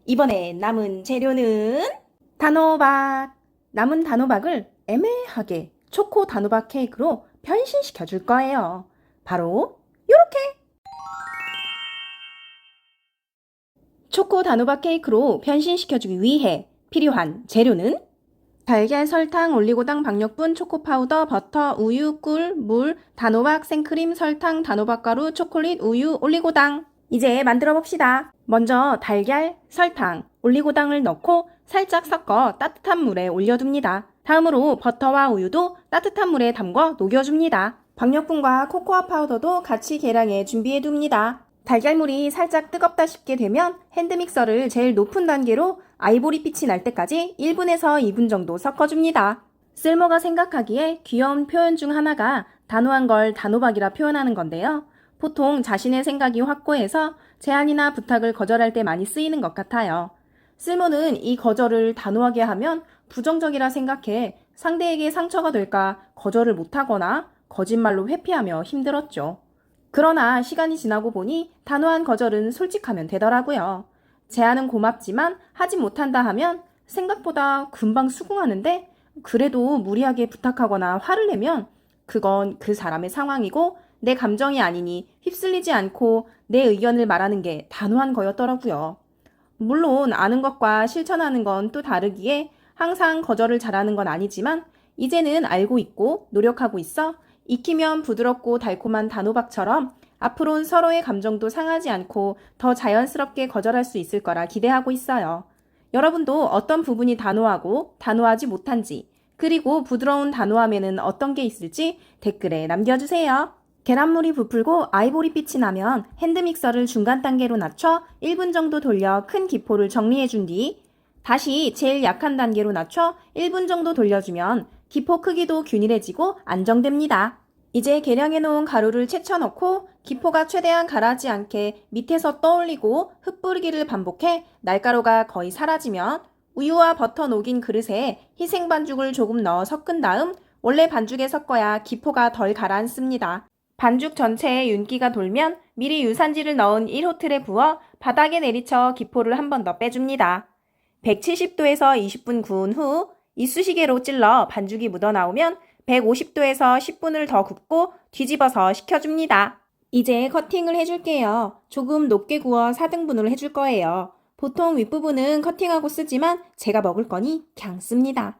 이번에 남은 재료는 단호박. 남은 단호박을 애매하게 초코 단호박 케이크로 변신시켜 줄 거예요. 바로 요렇게! 초코 단호박 케이크로 변신시켜주기 위해 필요한 재료는 달걀, 설탕, 올리고당, 박력분, 초코파우더, 버터, 우유, 꿀, 물, 단호박, 생크림, 설탕, 단호박가루, 초콜릿, 우유, 올리고당. 이제 만들어 봅시다. 먼저 달걀, 설탕, 올리고당을 넣고 살짝 섞어 따뜻한 물에 올려둡니다. 다음으로 버터와 우유도 따뜻한 물에 담궈 녹여줍니다. 박력분과 코코아 파우더도 같이 계량해 준비해둡니다. 달걀물이 살짝 뜨겁다 싶게 되면 핸드믹서를 제일 높은 단계로 아이보리빛이 날 때까지 1분에서 2분 정도 섞어줍니다. 쓸모가 생각하기에 귀여운 표현 중 하나가 단호한 걸 단호박이라 표현하는 건데요. 보통 자신의 생각이 확고해서 제안이나 부탁을 거절할 때 많이 쓰이는 것 같아요. 쓸모는 이 거절을 단호하게 하면 부정적이라 생각해 상대에게 상처가 될까 거절을 못하거나 거짓말로 회피하며 힘들었죠. 그러나 시간이 지나고 보니 단호한 거절은 솔직하면 되더라고요. 제안은 고맙지만 하지 못한다 하면 생각보다 금방 수긍하는데 그래도 무리하게 부탁하거나 화를 내면 그건 그 사람의 상황이고 내 감정이 아니니 휩쓸리지 않고 내 의견을 말하는 게 단호한 거였더라고요. 물론 아는 것과 실천하는 건 또 다르기에 항상 거절을 잘하는 건 아니지만 이제는 알고 있고 노력하고 있어 익히면 부드럽고 달콤한 단호박처럼 앞으로는 서로의 감정도 상하지 않고 더 자연스럽게 거절할 수 있을 거라 기대하고 있어요. 여러분도 어떤 부분이 단호하고 단호하지 못한지 그리고 부드러운 단호함에는 어떤 게 있을지 댓글에 남겨주세요. 계란물이 부풀고 아이보리빛이 나면 핸드믹서를 중간 단계로 낮춰 1분 정도 돌려 큰 기포를 정리해준 뒤 다시 제일 약한 단계로 낮춰 1분 정도 돌려주면 기포 크기도 균일해지고 안정됩니다. 이제 계량해놓은 가루를 채쳐 넣고 기포가 최대한 가라지 않게 밑에서 떠올리고 흩뿌리기를 반복해 날가루가 거의 사라지면 우유와 버터 녹인 그릇에 희생 반죽을 조금 넣어 섞은 다음 원래 반죽에 섞어야 기포가 덜 가라앉습니다. 반죽 전체에 윤기가 돌면 미리 유산지를 넣은 1호틀에 부어 바닥에 내리쳐 기포를 한 번 더 빼줍니다. 170도에서 20분 구운 후 이쑤시개로 찔러 반죽이 묻어나오면 150도에서 10분을 더 굽고 뒤집어서 식혀줍니다. 이제 커팅을 해줄게요. 조금 높게 구워 4등분으로 해줄 거예요. 보통 윗부분은 커팅하고 쓰지만 제가 먹을 거니 그냥 씁니다.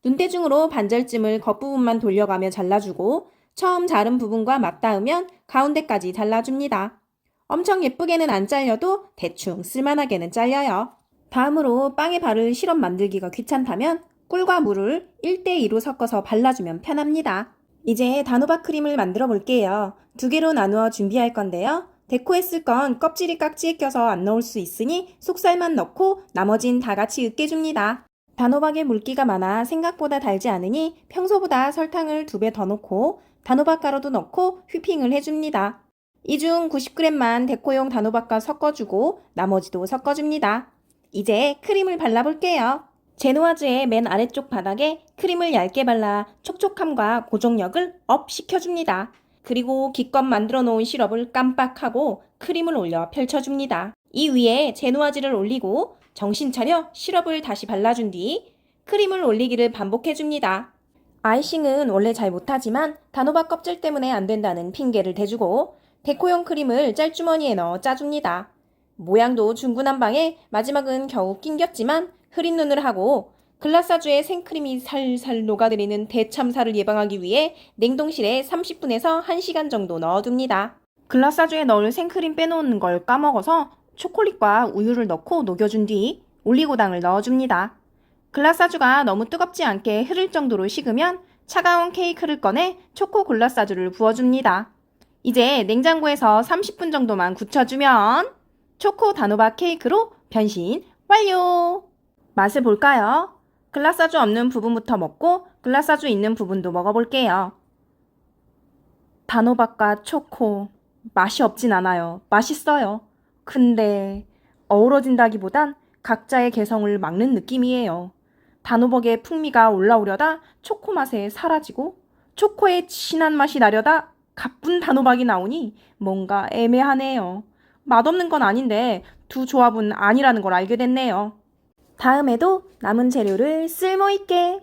눈대중으로 반절쯤을 겉부분만 돌려가며 잘라주고 처음 자른 부분과 맞닿으면 가운데까지 잘라줍니다. 엄청 예쁘게는 안 잘려도 대충 쓸만하게는 잘려요. 다음으로 빵에 바를 시럽 만들기가 귀찮다면 꿀과 물을 1대2로 섞어서 발라주면 편합니다. 이제 단호박 크림을 만들어 볼게요. 2개로 나누어 준비할 건데요. 데코했을 건 껍질이 깍지에 껴서 안 넣을 수 있으니 속살만 넣고 나머진 다 같이 으깨줍니다. 단호박에 물기가 많아 생각보다 달지 않으니 평소보다 설탕을 2배 더 넣고 단호박 가루도 넣고 휘핑을 해줍니다. 이 중 90g만 데코용 단호박과 섞어주고 나머지도 섞어줍니다. 이제 크림을 발라볼게요. 제노아즈의 맨 아래쪽 바닥에 크림을 얇게 발라 촉촉함과 고정력을 업 시켜줍니다. 그리고 기껏 만들어 놓은 시럽을 깜빡하고 크림을 올려 펼쳐줍니다. 이 위에 제노아즈를 올리고 정신 차려 시럽을 다시 발라준 뒤 크림을 올리기를 반복해줍니다. 아이싱은 원래 잘 못하지만 단호박 껍질 때문에 안 된다는 핑계를 대주고 데코용 크림을 짤주머니에 넣어 짜줍니다. 모양도 중구난방에 마지막은 겨우 낑겼지만 흐린 눈을 하고 글라사주에 생크림이 살살 녹아들이는 대참사를 예방하기 위해 냉동실에 30분에서 1시간 정도 넣어둡니다. 글라사주에 넣을 생크림 빼놓는 걸 까먹어서 초콜릿과 우유를 넣고 녹여준 뒤 올리고당을 넣어줍니다. 글라사주가 너무 뜨겁지 않게 흐를 정도로 식으면 차가운 케이크를 꺼내 초코 글라사주를 부어줍니다. 이제 냉장고에서 30분 정도만 굳혀주면 초코 단호박 케이크로 변신 완료! 맛을 볼까요? 글라사주 없는 부분부터 먹고 글라사주 있는 부분도 먹어볼게요. 단호박과 초코 맛이 없진 않아요. 맛있어요. 근데 어우러진다기보단 각자의 개성을 막는 느낌이에요. 단호박의 풍미가 올라오려다 초코 맛에 사라지고 초코의 진한 맛이 나려다 가쁜 단호박이 나오니 뭔가 애매하네요. 맛없는 건 아닌데 두 조합은 아니라는 걸 알게 됐네요. 다음에도 남은 재료를 쓸모있게